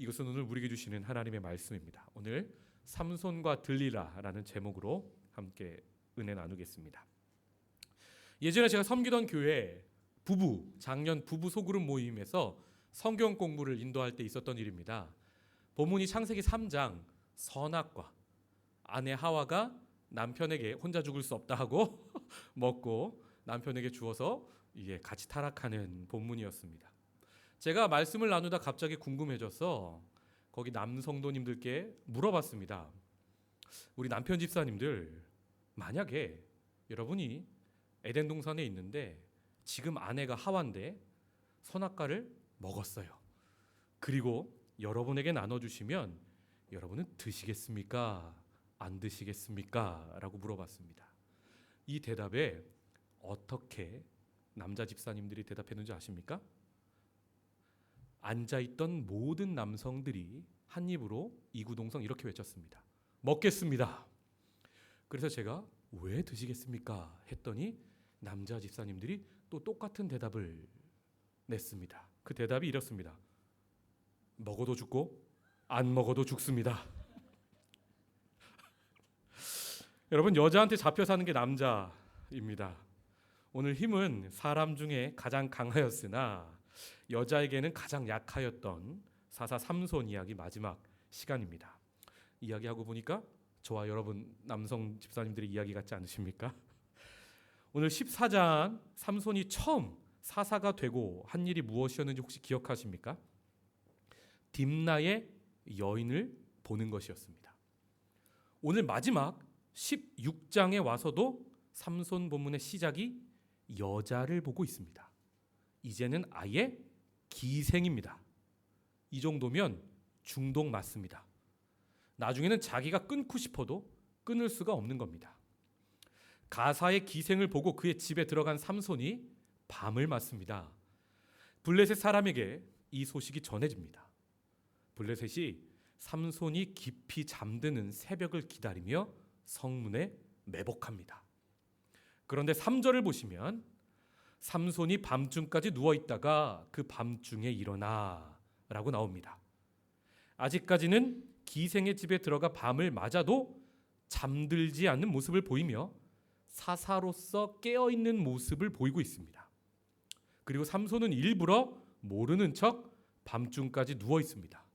이것은 오늘 우리에게 주시는 하나님의 말씀입니다. 오늘 삼손과 들릴라라는 제목으로 함께 은혜 나누겠습니다. 예전에 제가 섬기던 교회 작년 부부 소그룹 모임에서 성경 공부를 인도할 때 있었던 일입니다. 본문이 창세기 3장 선악과, 아내 하와가 남편에게 혼자 죽을 수 없다 하고 먹고 남편에게 주어서 이게 같이 타락하는 본문이었습니다. 제가 말씀을 나누다 갑자기 궁금해져서 거기 남성도님들께 물어봤습니다. 우리 남편 집사님들, 만약에 여러분이 에덴 동산에 있는데 지금 아내가 하와인데 선악과를 먹었어요. 그리고 여러분에게 나눠주시면 여러분은 드시겠습니까? 안 드시겠습니까? 라고 물어봤습니다. 이 대답에 어떻게 남자 집사님들이 대답했는지 아십니까? 앉아있던 모든 남성들이 한 입으로 이구동성 이렇게 외쳤습니다. 먹겠습니다. 그래서 제가 왜 드시겠습니까? 했더니 남자 집사님들이 또 똑같은 대답을 냈습니다. 그 대답이 이렇습니다. 먹어도 죽고 안 먹어도 죽습니다. 여러분, 여자한테 잡혀 사는 게 남자입니다. 오늘 힘은 사람 중에 가장 강하였으나 여자에게는 가장 약하였던 사사 삼손 이야기 마지막 시간입니다. 이야기하고 보니까 저와 여러분 남성 집사님들의 이야기 같지 않으십니까? 오늘 14장 삼손이 처음 사사가 되고 한 일이 무엇이었는지 혹시 기억하십니까? 딥나의 여인을 보는 것이었습니다. 오늘 마지막 16장에 와서도 삼손 본문의 시작이 여자를 보고 있습니다. 이제는 아예 기생입니다. 이 정도면 중독 맞습니다. 나중에는 자기가 끊고 싶어도 끊을 수가 없는 겁니다. 가사의 기생을 보고 그의 집에 들어간 삼손이 밤을 맞습니다. 블레셋 사람에게 이 소식이 전해집니다. 블레셋이 삼손이 깊이 잠드는 새벽을 기다리며 성문에 매복합니다. 그런데 3절을 보시면 삼손이 밤중까지 누워있다가 그 밤중에 일어나 라고 나옵니다. 아직까지는 기생의 집에 들어가 밤을 맞아도 잠들지 않는 모습을 보이며 사사로서 깨어있는 모습을 보이고 있습니다. 그리고 삼손은 일부러 모르는 척 밤중까지 누워 있습니다.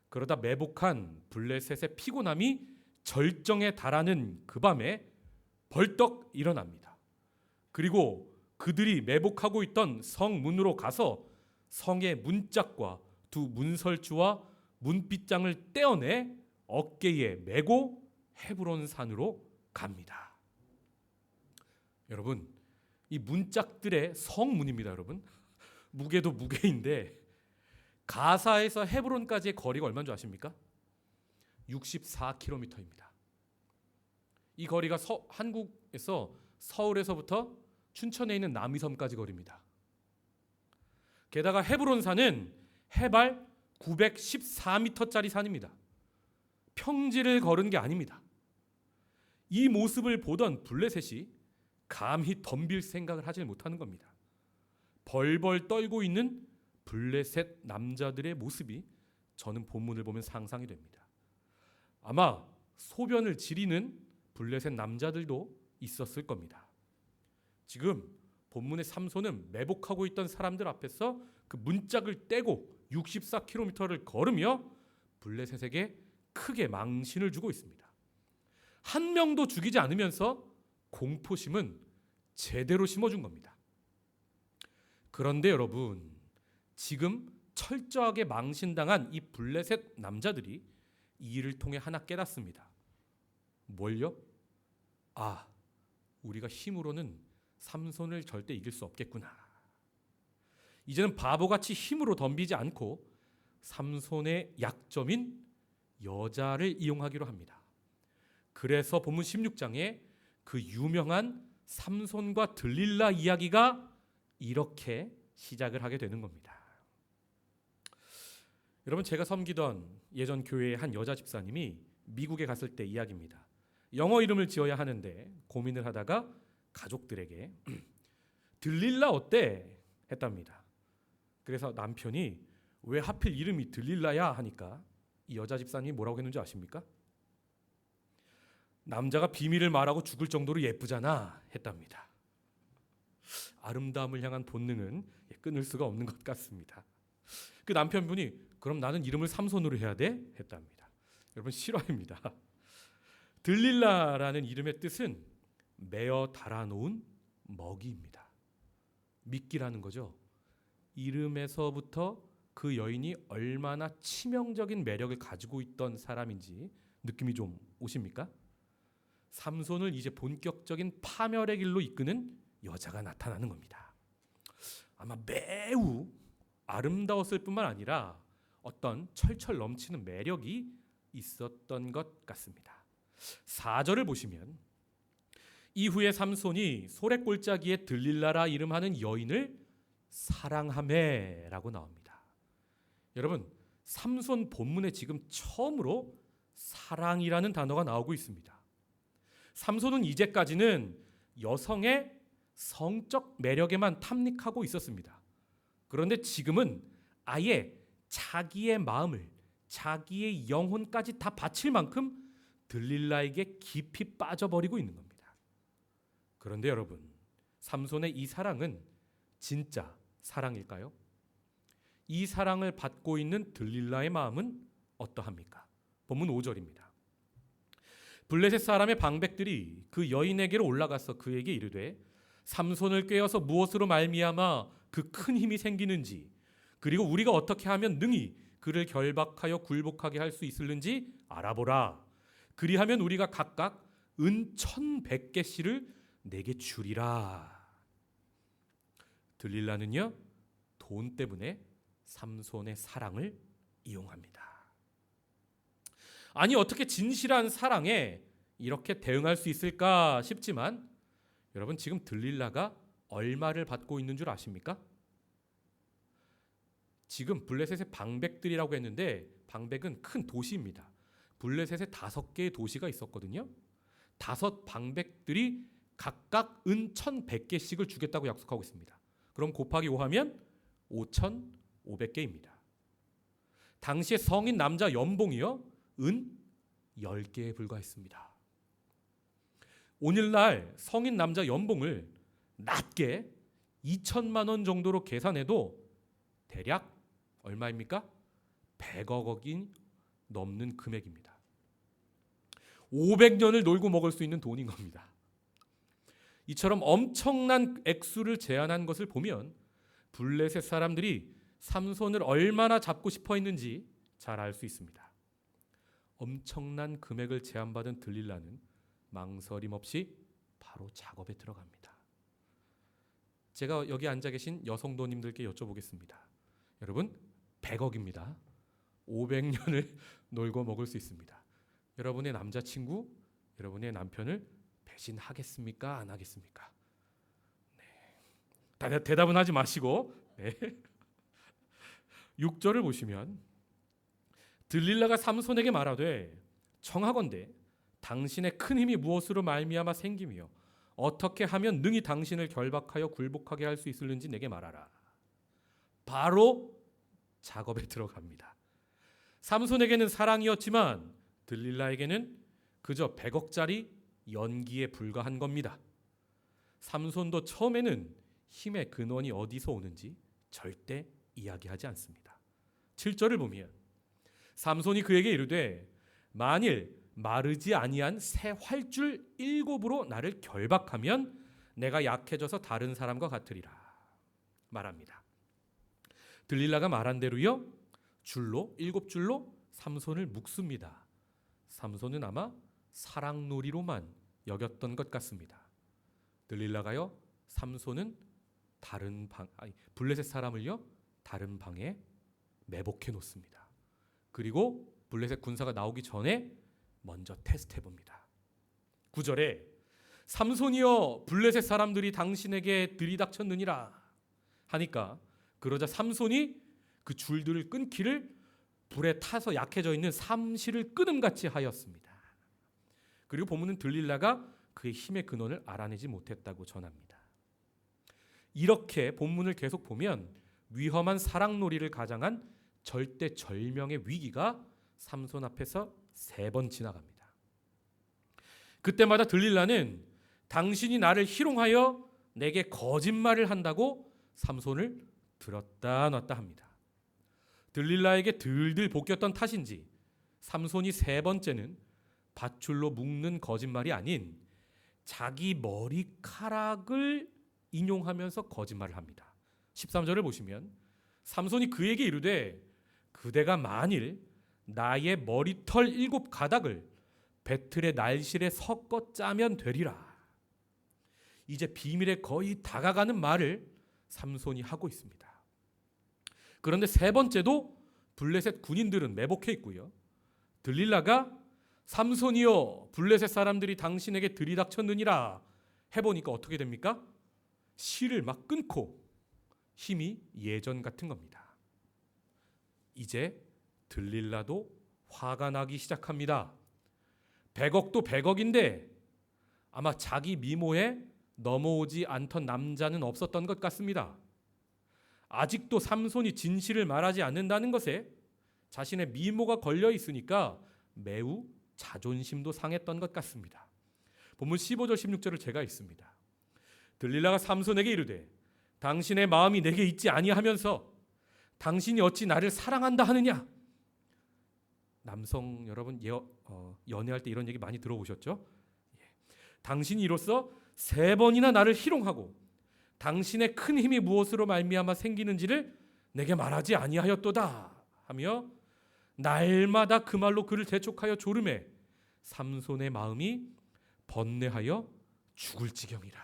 그러다 매복한 블레셋의 피곤함이 절정에 달하는 그 밤에 벌떡 일어납니다. 그리고 그들이 매복하고 있던 성문으로 가서 성의 문짝과 두 문설주와 문빗장을 떼어내 어깨에 메고 헤브론 산으로 갑니다. 여러분, 이 문짝들의 성문입니다. 여러분, 무게도 무게인데 가사에서 헤브론까지의 거리가 얼마인 줄 아십니까? 64km입니다. 이 거리가 한국에서 서울에서부터 춘천에 있는 남이섬까지 거리입니다. 게다가 헤브론 산은 해발 914m짜리 산입니다. 평지를 걸은 게 아닙니다. 이 모습을 보던 블레셋이 감히 덤빌 생각을 하지 못하는 겁니다. 벌벌 떨고 있는 블레셋 남자들의 모습이 저는 본문을 보면 상상이 됩니다. 아마 소변을 지리는 블레셋 남자들도 있었을 겁니다. 지금 본문의 삼손은 매복하고 있던 사람들 앞에서 그 문짝을 떼고 64km를 걸으며 블레셋에게 크게 망신을 주고 있습니다. 한 명도 죽이지 않으면서 공포심은 제대로 심어준 겁니다. 그런데 여러분, 지금 철저하게 망신당한 이 블레셋 남자들이 이 일을 통해 하나 깨닫습니다. 뭘요? 우리가 힘으로는 삼손을 절대 이길 수 없겠구나. 이제는 바보같이 힘으로 덤비지 않고 삼손의 약점인 여자를 이용하기로 합니다. 그래서 본문 16장에 그 유명한 삼손과 들릴라 이야기가 이렇게 시작을 하게 되는 겁니다. 여러분, 제가 섬기던 예전 교회의 한 여자 집사님이 미국에 갔을 때 이야기입니다. 영어 이름을 지어야 하는데 고민을 하다가 가족들에게 들릴라 어때? 했답니다. 그래서 남편이 왜 하필 이름이 들릴라야 하니까 이 여자 집사님이 뭐라고 했는지 아십니까? 남자가 비밀을 말하고 죽을 정도로 예쁘잖아 했답니다. 아름다움을 향한 본능은 끊을 수가 없는 것 같습니다. 그 남편분이 그럼 나는 이름을 삼손으로 해야 돼? 했답니다. 여러분 실화입니다. 들릴라라는 이름의 뜻은 매어 달아놓은 먹이입니다. 미끼라는 거죠. 이름에서부터 그 여인이 얼마나 치명적인 매력을 가지고 있던 사람인지 느낌이 좀 오십니까? 삼손을 이제 본격적인 파멸의 길로 이끄는 여자가 나타나는 겁니다. 아마 매우 아름다웠을 뿐만 아니라 어떤 철철 넘치는 매력이 있었던 것 같습니다. 4절을 보시면 이후에 삼손이 소래골짜기에 들릴라라 이름하는 여인을 사랑하매라고 나옵니다. 여러분, 삼손 본문에 지금 처음으로 사랑이라는 단어가 나오고 있습니다. 삼손은 이제까지는 여성의 성적 매력에만 탐닉하고 있었습니다. 그런데 지금은 아예 자기의 마음을, 자기의 영혼까지 다 바칠 만큼 들릴라에게 깊이 빠져버리고 있는 겁니다. 그런데 여러분, 삼손의 이 사랑은 진짜 사랑일까요? 이 사랑을 받고 있는 들릴라의 마음은 어떠합니까? 본문 5절입니다. 블레셋 사람의 방백들이 그 여인에게로 올라가서 그에게 이르되 삼손을 꾀어서 무엇으로 말미암아 그 큰 힘이 생기는지, 그리고 우리가 어떻게 하면 능히 그를 결박하여 굴복하게 할 수 있을는지 알아보라. 그리하면 우리가 각각 은 1,100개씩을 내게 주리라. 들릴라는요, 돈 때문에 삼손의 사랑을 이용합니다. 아니 어떻게 진실한 사랑에 이렇게 대응할 수 있을까 싶지만 여러분, 지금 들릴라가 얼마를 받고 있는 줄 아십니까? 지금 블레셋의 방백들이라고 했는데 방백은 큰 도시입니다. 블레셋에 5개의 도시가 있었거든요. 5 방백들이 각각 은 1,100개씩을 주겠다고 약속하고 있습니다. 그럼 곱하기 5하면 5,500개입니다. 당시에 성인 남자 연봉이요, 은 10개에 불과했습니다. 오늘날 성인 남자 연봉을 낮게 2천만 원 정도로 계산해도 대략 얼마입니까? 100억 원이 넘는 금액입니다. 500년을 놀고 먹을 수 있는 돈인 겁니다. 이처럼 엄청난 액수를 제안한 것을 보면 블레셋 사람들이 삼손을 얼마나 잡고 싶어 했는지 잘 알 수 있습니다. 엄청난 금액을 제안받은 들릴라는 망설임 없이 바로 작업에 들어갑니다. 제가 여기 앉아 계신 여성도님들께 여쭤보겠습니다. 여러분, 100억입니다. 500년을 놀고 먹을 수 있습니다. 여러분의 남자친구, 여러분의 남편을 배신하겠습니까? 안 하겠습니까? 네. 대답은 하지 마시고, 네. 6절을 보시면 들릴라가 삼손에게 말하되 청하건대 당신의 큰 힘이 무엇으로 말미암아 생기며 어떻게 하면 능히 당신을 결박하여 굴복하게 할 수 있을는지 내게 말하라. 바로 작업에 들어갑니다. 삼손에게는 사랑이었지만 들릴라에게는 그저 100억짜리 연기에 불과한 겁니다. 삼손도 처음에는 힘의 근원이 어디서 오는지 절대 이야기하지 않습니다. 7절을 보면 삼손이 그에게 이르되 만일 마르지 아니한 새 활줄 7으로 나를 결박하면 내가 약해져서 다른 사람과 같으리라 말합니다. 들릴라가 말한 대로요, 줄로 7줄로 삼손을 묶습니다. 삼손은 아마 사랑놀이로만 여겼던 것 같습니다. 들릴라가요, 삼손은 블레셋 사람을요 다른 방에 매복해 놓습니다. 그리고 블레셋 군사가 나오기 전에 먼저 테스트해 봅니다. 9절에 삼손이여 블레셋 사람들이 당신에게 들이닥쳤느니라 하니까 그러자 삼손이 그 줄들을 끊기를 불에 타서 약해져 있는 삼시를 끊음같이 하였습니다. 그리고 본문은 들릴라가 그의 힘의 근원을 알아내지 못했다고 전합니다. 이렇게 본문을 계속 보면 위험한 사랑놀이를 가장한 절대절명의 위기가 삼손 앞에서 3번 지나갑니다. 그때마다 들릴라는 당신이 나를 희롱하여 내게 거짓말을 한다고 삼손을 들었다 놨다 합니다. 들릴라에게 들들 볶였던 탓인지 삼손이 3번째는 밧줄로 묶는 거짓말이 아닌 자기 머리카락을 인용하면서 거짓말을 합니다. 13절을 보시면 삼손이 그에게 이르되 그대가 만일 나의 머리털 7가닥을 배틀의 날실에 섞어 짜면 되리라. 이제 비밀에 거의 다가가는 말을 삼손이 하고 있습니다. 그런데 3번째도 블레셋 군인들은 매복해 있고요. 들릴라가 삼손이여 블레셋 사람들이 당신에게 들이닥쳤느니라 해보니까 어떻게 됩니까? 실을 막 끊고 힘이 예전 같은 겁니다. 이제 들릴라도 화가 나기 시작합니다. 100억도 100억인데 아마 자기 미모에 넘어오지 않던 남자는 없었던 것 같습니다. 아직도 삼손이 진실을 말하지 않는다는 것에 자신의 미모가 걸려 있으니까 매우 자존심도 상했던 것 같습니다. 본문 15절 16절을 제가 읽습니다. 들릴라가 삼손에게 이르되 당신의 마음이 내게 있지 아니하면서 당신이 어찌 나를 사랑한다 하느냐. 남성 여러분 연애할 때 이런 얘기 많이 들어보셨죠? 당신이 이로써 3번이나 나를 희롱하고 당신의 큰 힘이 무엇으로 말미암아 생기는지를 내게 말하지 아니하였도다 하며 날마다 그 말로 그를 재촉하여 조르매 삼손의 마음이 번뇌하여 죽을 지경이라.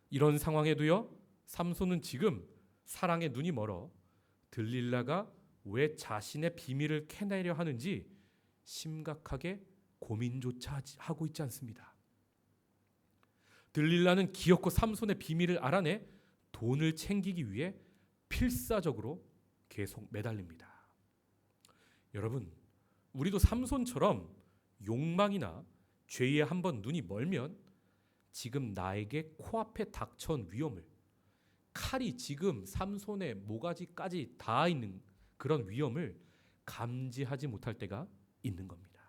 이런 상황에도요 삼손은 지금 사랑에 눈이 멀어 들릴라가 왜 자신의 비밀을 캐내려 하는지 심각하게 고민조차 하고 있지 않습니다. 들릴라는 기어코 삼손의 비밀을 알아내 돈을 챙기기 위해 필사적으로 계속 매달립니다. 여러분, 우리도 삼손처럼 욕망이나 죄에 한번 눈이 멀면 지금 나에게 코앞에 닥쳐온 위험을 칼이 지금 삼손의 모가지까지 닿아 있는 그런 위험을 감지하지 못할 때가 있는 겁니다.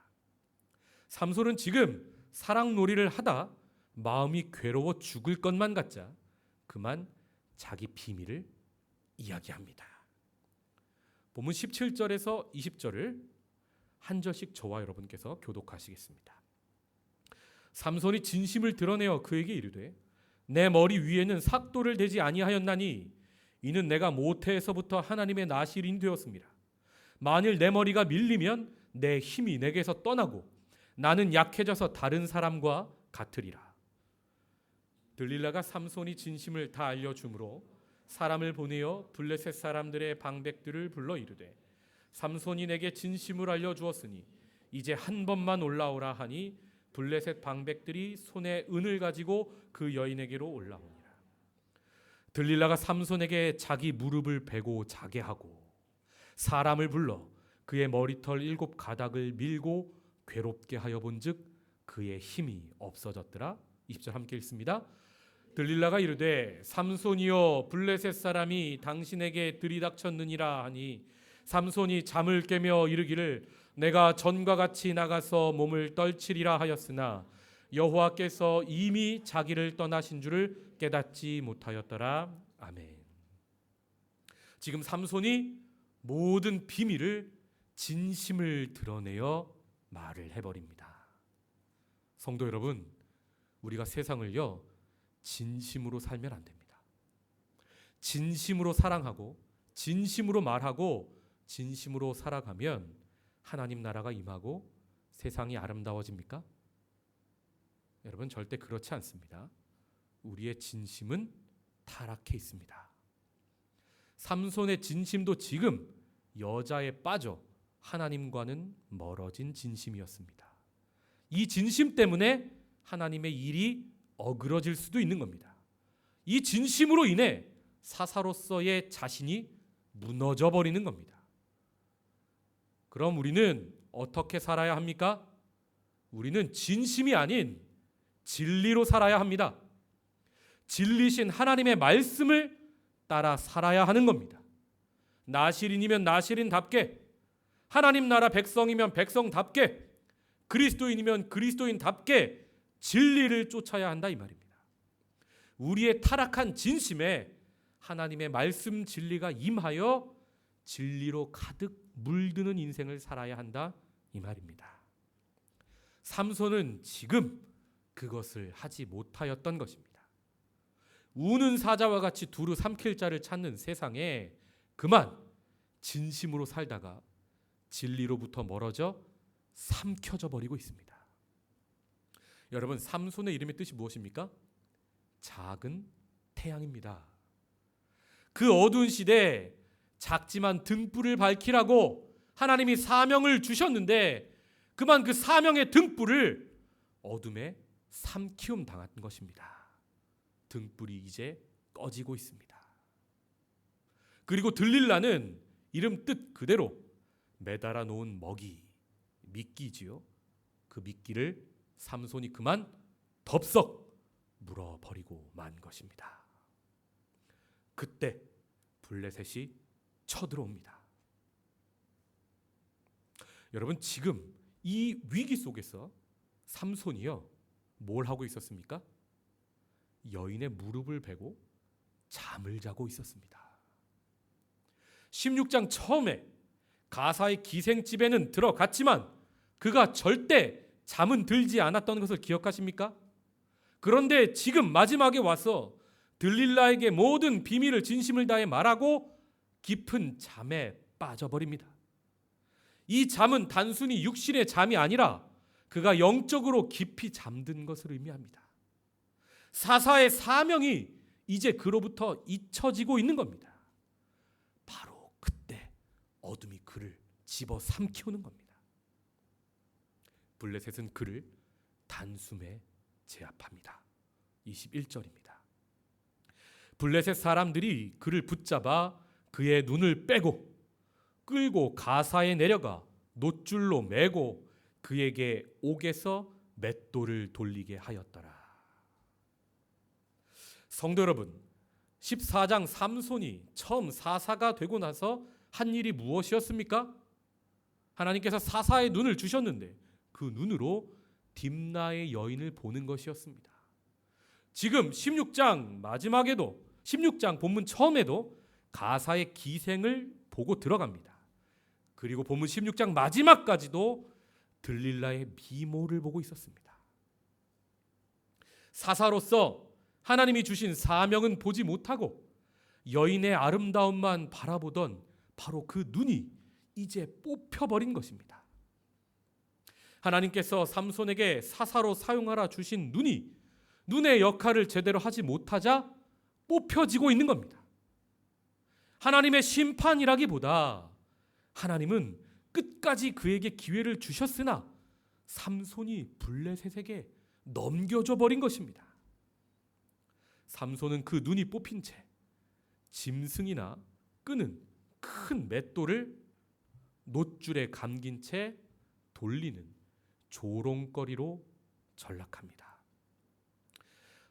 삼손은 지금 사랑놀이를 하다 마음이 괴로워 죽을 것만 같자 그만 자기 비밀을 이야기합니다. 본문 17절에서 20절을 한 절씩 저와 여러분께서 교독하시겠습니다. 삼손이 진심을 드러내어 그에게 이르되 내 머리 위에는 삭도를 대지 아니하였나니 이는 내가 모태에서부터 하나님의 나실인 되었습니다. 만일 내 머리가 밀리면 내 힘이 내게서 떠나고 나는 약해져서 다른 사람과 같으리라. 들릴라가 삼손이 진심을 다 알려주므로 사람을 보내어 블레셋 사람들의 방백들을 불러 이르되 삼손이 내게 진심을 알려주었으니 이제 한 번만 올라오라 하니 블레셋 방백들이 손에 은을 가지고 그 여인에게로 올라오니라. 들릴라가 삼손에게 자기 무릎을 베고 자게 하고 사람을 불러 그의 머리털 7가닥을 밀고 괴롭게 하여 본즉 그의 힘이 없어졌더라. 20절 함께 읽습니다. 들릴라가 이르되 삼손이여 블레셋 사람이 당신에게 들이닥쳤느니라 하니 삼손이 잠을 깨며 이르기를 내가 전과 같이 나가서 몸을 떨치리라 하였으나 여호와께서 이미 자기를 떠나신 줄을 깨닫지 못하였더라. 아멘. 지금 삼손이 모든 비밀을 진심을 드러내어 말을 해버립니다. 성도 여러분, 우리가 세상을요 진심으로 살면 안 됩니다. 진심으로 사랑하고 진심으로 말하고 진심으로 살아가면 하나님 나라가 임하고 세상이 아름다워집니까? 여러분 절대 그렇지 않습니다. 우리의 진심은 타락해 있습니다. 삼손의 진심도 지금 여자에 빠져 하나님과는 멀어진 진심이었습니다. 이 진심 때문에 하나님의 일이 어그러질 수도 있는 겁니다. 이 진심으로 인해 사사로서의 자신이 무너져 버리는 겁니다. 그럼 우리는 어떻게 살아야 합니까? 우리는 진심이 아닌 진리로 살아야 합니다. 진리신 하나님의 말씀을 따라 살아야 하는 겁니다. 나시린이면 나시린답게, 하나님 나라 백성이면 백성답게, 그리스도인이면 그리스도인답게 진리를 쫓아야 한다 이 말입니다. 우리의 타락한 진심에 하나님의 말씀 진리가 임하여 진리로 가득 물드는 인생을 살아야 한다 이 말입니다. 삼손은 지금 그것을 하지 못하였던 것입니다. 우는 사자와 같이 두루 삼킬 자를 찾는 세상에 그만 진심으로 살다가 진리로부터 멀어져 삼켜져 버리고 있습니다. 여러분, 삼손의 이름의 뜻이 무엇입니까? 작은 태양입니다. 그 어두운 시대에 작지만 등불을 밝히라고 하나님이 사명을 주셨는데 그만 그 사명의 등불을 어둠에 삼키움 당한 것입니다. 등불이 이제 꺼지고 있습니다. 그리고 들릴라는 이름 뜻 그대로 매달아 놓은 먹이, 미끼지요. 그 미끼를 삼손이 그만 덥석 물어버리고 만 것입니다. 그때 블레셋이 쳐들어옵니다. 여러분, 지금 이 위기 속에서 삼손이요, 뭘 하고 있었습니까? 여인의 무릎을 베고 잠을 자고 있었습니다. 16장 처음에 가사의 기생집에는 들어갔지만 그가 절대 잠은 들지 않았던 것을 기억하십니까? 그런데 지금 마지막에 와서 들릴라에게 모든 비밀을 진심을 다해 말하고 깊은 잠에 빠져버립니다. 이 잠은 단순히 육신의 잠이 아니라 그가 영적으로 깊이 잠든 것을 의미합니다. 사사의 사명이 이제 그로부터 잊혀지고 있는 겁니다. 바로 그때 어둠이 그를 집어 삼키우는 겁니다. 블레셋은 그를 단숨에 제압합니다. 21절입니다. 블레셋 사람들이 그를 붙잡아 그의 눈을 빼고 끌고 가사에 내려가 놋줄로 매고 그에게 옥에서 맷돌을 돌리게 하였더라. 성도 여러분, 14장 삼손이 처음 사사가 되고 나서 한 일이 무엇이었습니까? 하나님께서 사사의 눈을 주셨는데 그 눈으로 딥나의 여인을 보는 것이었습니다. 지금 16장 마지막에도 16장 본문 처음에도 가사의 기생을 보고 들어갑니다. 그리고 본문 16장 마지막까지도 들릴라의 미모를 보고 있었습니다. 사사로서 하나님이 주신 사명은 보지 못하고 여인의 아름다움만 바라보던 바로 그 눈이 이제 뽑혀버린 것입니다. 하나님께서 삼손에게 사사로 사용하라 주신 눈이 눈의 역할을 제대로 하지 못하자 뽑혀지고 있는 겁니다. 하나님의 심판이라기보다 하나님은 끝까지 그에게 기회를 주셨으나 삼손이 블레셋에게 넘겨줘 버린 것입니다. 삼손은 그 눈이 뽑힌 채 짐승이나 끄는 큰 맷돌을 놋줄에 감긴 채 돌리는 조롱거리로 전락합니다.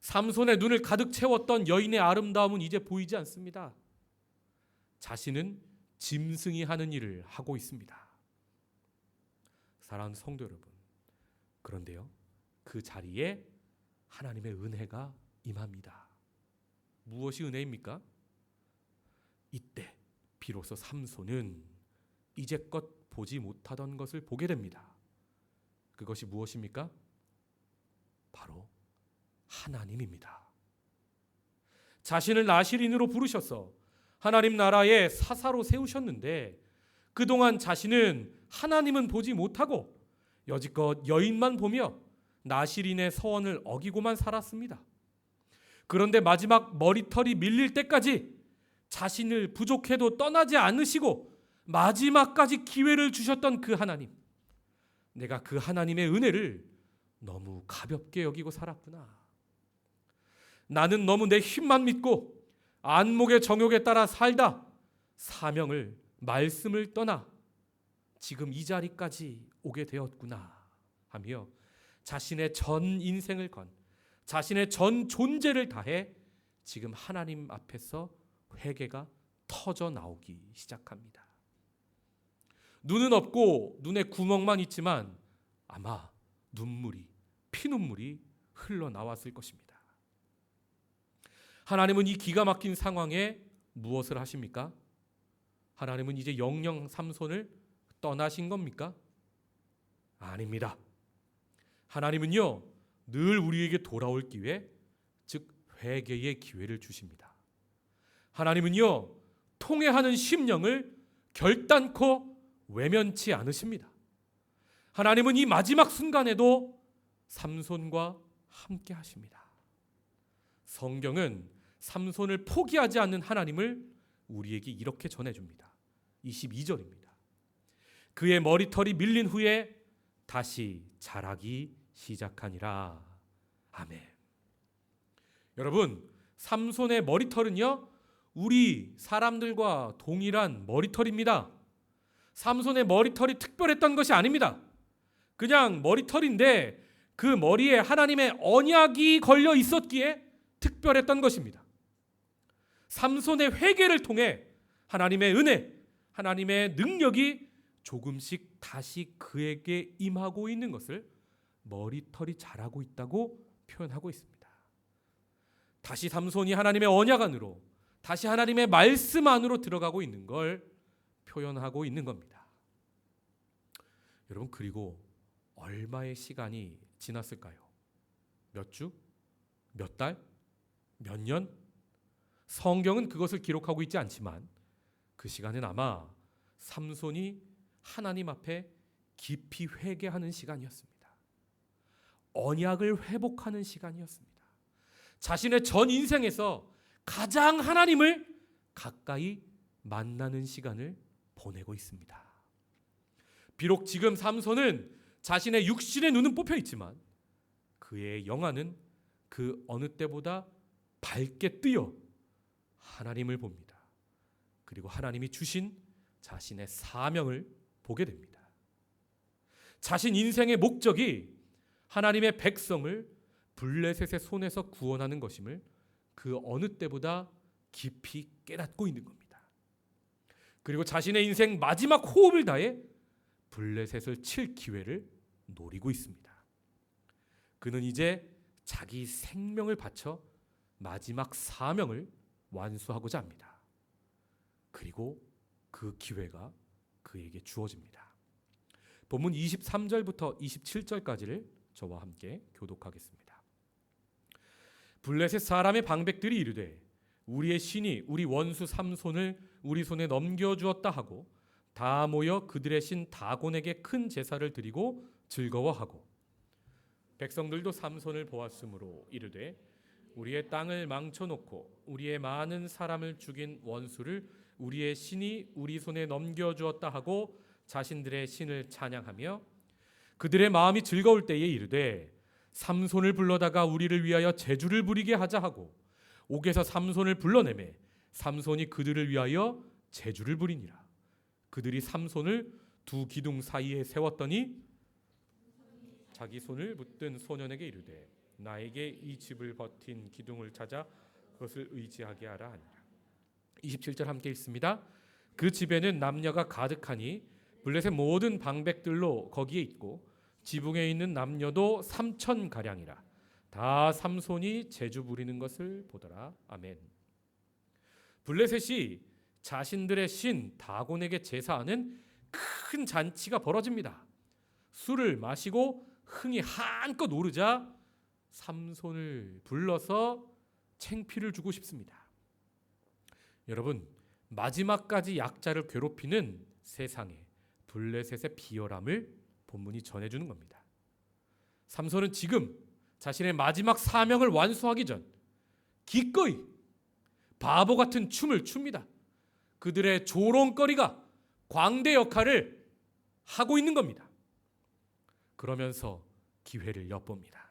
삼손의 눈을 가득 채웠던 여인의 아름다움은 이제 보이지 않습니다. 자신은 짐승이 하는 일을 하고 있습니다. 사랑하는 성도 여러분, 그런데요, 그 자리에 하나님의 은혜가 임합니다. 무엇이 은혜입니까? 이때 비로소 삼손은 이제껏 보지 못하던 것을 보게 됩니다. 그것이 무엇입니까? 바로 하나님입니다. 자신을 나시린으로 부르셔서 하나님 나라의 사사로 세우셨는데 그동안 자신은 하나님은 보지 못하고 여지껏 여인만 보며 나시린의 서원을 어기고만 살았습니다. 그런데 마지막 머리털이 밀릴 때까지 자신을 부족해도 떠나지 않으시고 마지막까지 기회를 주셨던 그 하나님, 내가 그 하나님의 은혜를 너무 가볍게 여기고 살았구나. 나는 너무 내 힘만 믿고 안목의 정욕에 따라 살다 사명을, 말씀을 떠나 지금 이 자리까지 오게 되었구나 하며 자신의 전 인생을 건, 자신의 전 존재를 다해 지금 하나님 앞에서 회개가 터져 나오기 시작합니다. 눈은 없고 눈에 구멍만 있지만 아마 피눈물이 흘러나왔을 것입니다. 하나님은 이 기가 막힌 상황에 무엇을 하십니까? 하나님은 이제 영영 삼손을 떠나신 겁니까? 아닙니다. 하나님은요, 늘 우리에게 돌아올 기회, 즉 회개의 기회를 주십니다. 하나님은요, 통회하는 심령을 결단코 외면치 않으십니다. 하나님은 이 마지막 순간에도 삼손과 함께 하십니다. 성경은 삼손을 포기하지 않는 하나님을 우리에게 이렇게 전해줍니다. 22절입니다. 그의 머리털이 밀린 후에 다시 자라기 시작하니라. 아멘. 여러분, 삼손의 머리털은요, 우리 사람들과 동일한 머리털입니다. 삼손의 머리털이 특별했던 것이 아닙니다. 그냥 머리털인데 그 머리에 하나님의 언약이 걸려 있었기에 특별했던 것입니다. 삼손의 회개를 통해 하나님의 은혜, 하나님의 능력이 조금씩 다시 그에게 임하고 있는 것을 머리털이 자라고 있다고 표현하고 있습니다. 다시 삼손이 하나님의 언약 안으로, 다시 하나님의 말씀 안으로 들어가고 있는 걸 표현하고 있는 겁니다. 여러분, 그리고 얼마의 시간이 지났을까요? 몇 주? 몇 달? 몇 년? 성경은 그것을 기록하고 있지 않지만 그 시간은 아마 삼손이 하나님 앞에 깊이 회개하는 시간이었습니다. 언약을 회복하는 시간이었습니다. 자신의 전 인생에서 가장 하나님을 가까이 만나는 시간을 보내고 있습니다. 비록 지금 삼손은 자신의 육신의 눈은 뽑혀 있지만 그의 영안은 그 어느 때보다 밝게 뜨여 하나님을 봅니다. 그리고 하나님이 주신 자신의 사명을 보게 됩니다. 자신 인생의 목적이 하나님의 백성을 블레셋의 손에서 구원하는 것임을 그 어느 때보다 깊이 깨닫고 있는 겁니다. 그리고 자신의 인생 마지막 호흡을 다해 블레셋을 칠 기회를 노리고 있습니다. 그는 이제 자기 생명을 바쳐 마지막 사명을 완수하고자 합니다. 그리고 그 기회가 그에게 주어집니다. 본문 23절부터 27절까지를 저와 함께 교독하겠습니다. 블레셋 사람의 방백들이 이르되 우리의 신이 우리 원수 삼손을 우리 손에 넘겨주었다 하고 다 모여 그들의 신 다곤에게 큰 제사를 드리고 즐거워하고 백성들도 삼손을 보았으므로 이르되 우리의 땅을 망쳐놓고 우리의 많은 사람을 죽인 원수를 우리의 신이 우리 손에 넘겨주었다 하고 자신들의 신을 찬양하며 그들의 마음이 즐거울 때에 이르되 삼손을 불러다가 우리를 위하여 제주를 부리게 하자 하고 옥에서 삼손을 불러내매 삼손이 그들을 위하여 제주를 부리니라. 그들이 삼손을 두 기둥 사이에 세웠더니 자기 손을 붙든 소년에게 이르되 나에게 이 집을 버틴 기둥을 찾아 그것을 의지하게 하라 하니라. 27절 함께 읽습니다. 그 집에는 남녀가 가득하니 블레셋 모든 방백들로 거기에 있고 지붕에 있는 남녀도 3,000 가량이라. 다 삼손이 제주 부리는 것을 보더라. 아멘. 블레셋이 자신들의 신 다곤에게 제사하는 큰 잔치가 벌어집니다. 술을 마시고 흥이 한껏 오르자 삼손을 불러서 챙피를 주고 싶습니다. 여러분, 마지막까지 약자를 괴롭히는 세상에 블레셋의 비열함을 본문이 전해주는 겁니다. 삼손은 지금 자신의 마지막 사명을 완수하기 전 기꺼이 바보 같은 춤을 춥니다. 그들의 조롱거리가 광대 역할을 하고 있는 겁니다. 그러면서 기회를 엿봅니다.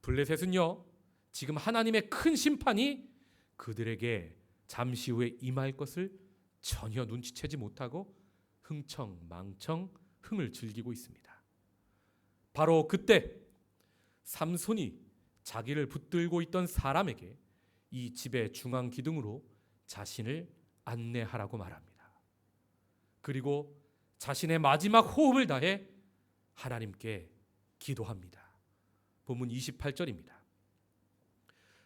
블레셋은요, 지금 하나님의 큰 심판이 그들에게 잠시 후에 임할 것을 전혀 눈치채지 못하고 흥청망청 흥을 즐기고 있습니다. 바로 그때 삼손이 자기를 붙들고 있던 사람에게 이 집의 중앙 기둥으로 자신을 안내하라고 말합니다. 그리고 자신의 마지막 호흡을 다해 하나님께 기도합니다. 본문 28절입니다.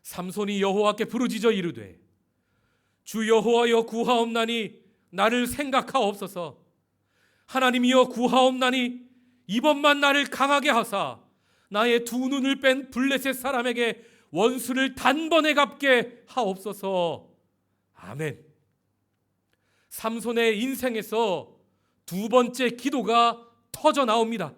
삼손이 여호와께 부르짖어 이르되 주 여호와여 구하옵나니 나를 생각하옵소서. 하나님이여 구하옵나니 이번만 나를 강하게 하사 나의 두 눈을 뺀 블레셋 사람에게 원수를 단번에 갚게 하옵소서. 아멘. 삼손의 인생에서 두 번째 기도가 터져 나옵니다.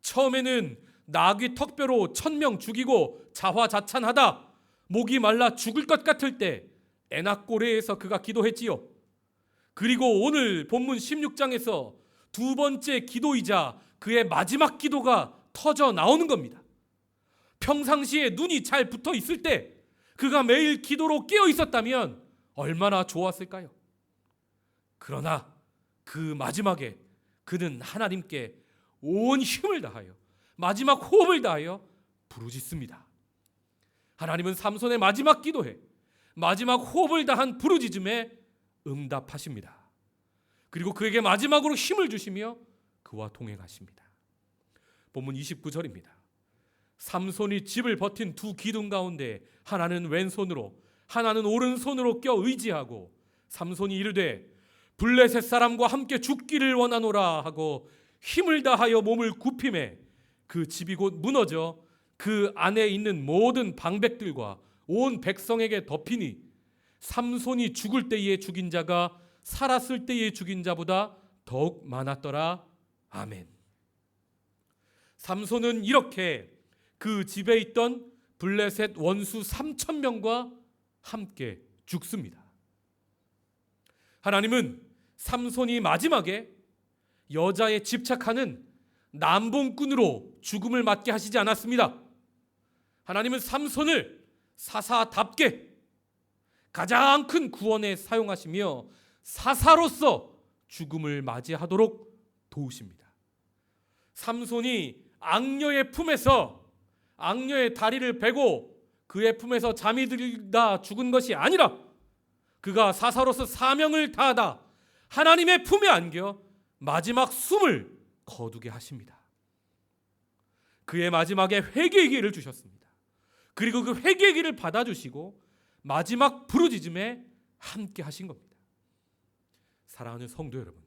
처음에는 나귀 턱뼈로 1000명 죽이고 자화자찬하다 목이 말라 죽을 것 같을 때 에낙고레에서 그가 기도했지요. 그리고 오늘 본문 16장에서 두 번째 기도이자 그의 마지막 기도가 터져 나오는 겁니다. 평상시에 눈이 잘 붙어 있을 때 그가 매일 기도로 깨어 있었다면 얼마나 좋았을까요? 그러나 그 마지막에 그는 하나님께 온 힘을 다하여 마지막 호흡을 다하여 부르짖습니다. 하나님은 삼손의 마지막 기도에 마지막 호흡을 다한 부르짖음에 응답하십니다. 그리고 그에게 마지막으로 힘을 주시며 그와 동행하십니다. 본문 29절입니다. 삼손이 집을 버틴 두 기둥 가운데 하나는 왼손으로 하나는 오른손으로 껴 의지하고 삼손이 이르되 블레셋 사람과 함께 죽기를 원하노라 하고 힘을 다하여 몸을 굽히매 그 집이 곧 무너져 그 안에 있는 모든 방백들과 온 백성에게 덮이니 삼손이 죽을 때에 죽인 자가 살았을 때에 죽인 자보다 더욱 많았더라. 아멘. 삼손은 이렇게 그 집에 있던 블레셋 원수 3000명과 함께 죽습니다. 하나님은 삼손이 마지막에 여자에 집착하는 남봉꾼으로 죽음을 맞게 하시지 않았습니다. 하나님은 삼손을 사사답게 가장 큰 구원에 사용하시며 사사로서 죽음을 맞이하도록 도우십니다. 삼손이 악녀의 품에서 악녀의 다리를 베고 그의 품에서 잠이 들다 죽은 것이 아니라 그가 사사로서 사명을 다하다 하나님의 품에 안겨 마지막 숨을 거두게 하십니다. 그의 마지막에 회개의 기회를 주셨습니다. 그리고 그 회개의 기회를 받아주시고 마지막 부르짖음에 함께 하신 겁니다. 사랑하는 성도 여러분,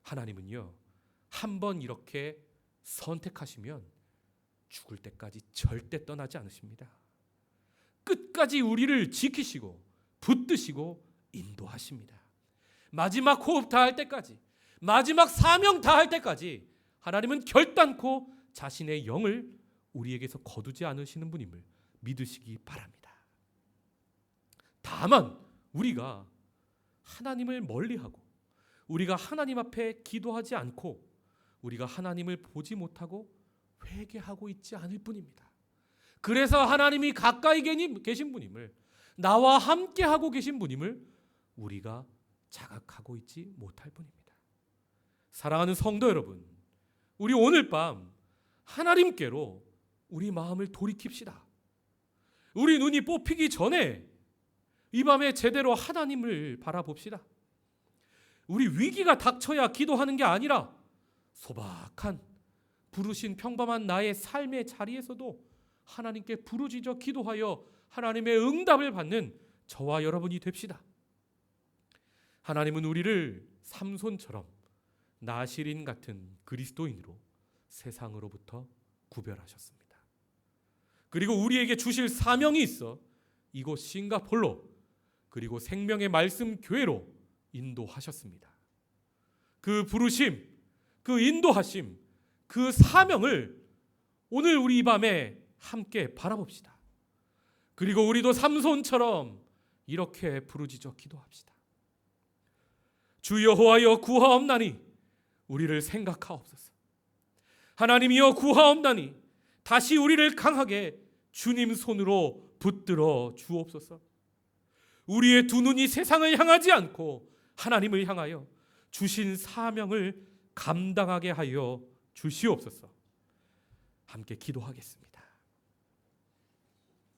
하나님은요 한번 이렇게 선택하시면 죽을 때까지 절대 떠나지 않으십니다. 끝까지 우리를 지키시고 붙드시고 인도하십니다. 마지막 호흡 다할 때까지, 마지막 사명 다할 때까지 하나님은 결단코 자신의 영을 우리에게서 거두지 않으시는 분임을 믿으시기 바랍니다. 다만 우리가 하나님을 멀리하고 우리가 하나님 앞에 기도하지 않고 우리가 하나님을 보지 못하고 회개하고 있지 않을 뿐입니다. 그래서 하나님이 가까이 계신 분임을, 나와 함께 하고 계신 분임을 우리가 자각하고 있지 못할 뿐입니다. 사랑하는 성도 여러분, 우리 오늘 밤 하나님께로 우리 마음을 돌이킵시다. 우리 눈이 뽑히기 전에 이 밤에 제대로 하나님을 바라봅시다. 우리 위기가 닥쳐야 기도하는 게 아니라 소박한 부르신 평범한 나의 삶의 자리에서도 하나님께 부르짖어 기도하여 하나님의 응답을 받는 저와 여러분이 됩시다. 하나님은 우리를 삼손처럼 나실인 같은 그리스도인으로 세상으로부터 구별하셨습니다. 그리고 우리에게 주실 사명이 있어 이곳 싱가폴로 그리고 생명의 말씀 교회로 인도하셨습니다. 그 부르심, 그 인도하심, 그 사명을 오늘 우리 이 밤에 함께 바라봅시다. 그리고 우리도 삼손처럼 이렇게 부르짖어 기도합시다. 주 여호와여 구하옵나니 우리를 생각하옵소서. 하나님이여 구하옵나니 다시 우리를 강하게 주님 손으로 붙들어 주옵소서. 우리의 두 눈이 세상을 향하지 않고 하나님을 향하여 주신 사명을 감당하게 하여 주시옵소서. 함께 기도하겠습니다.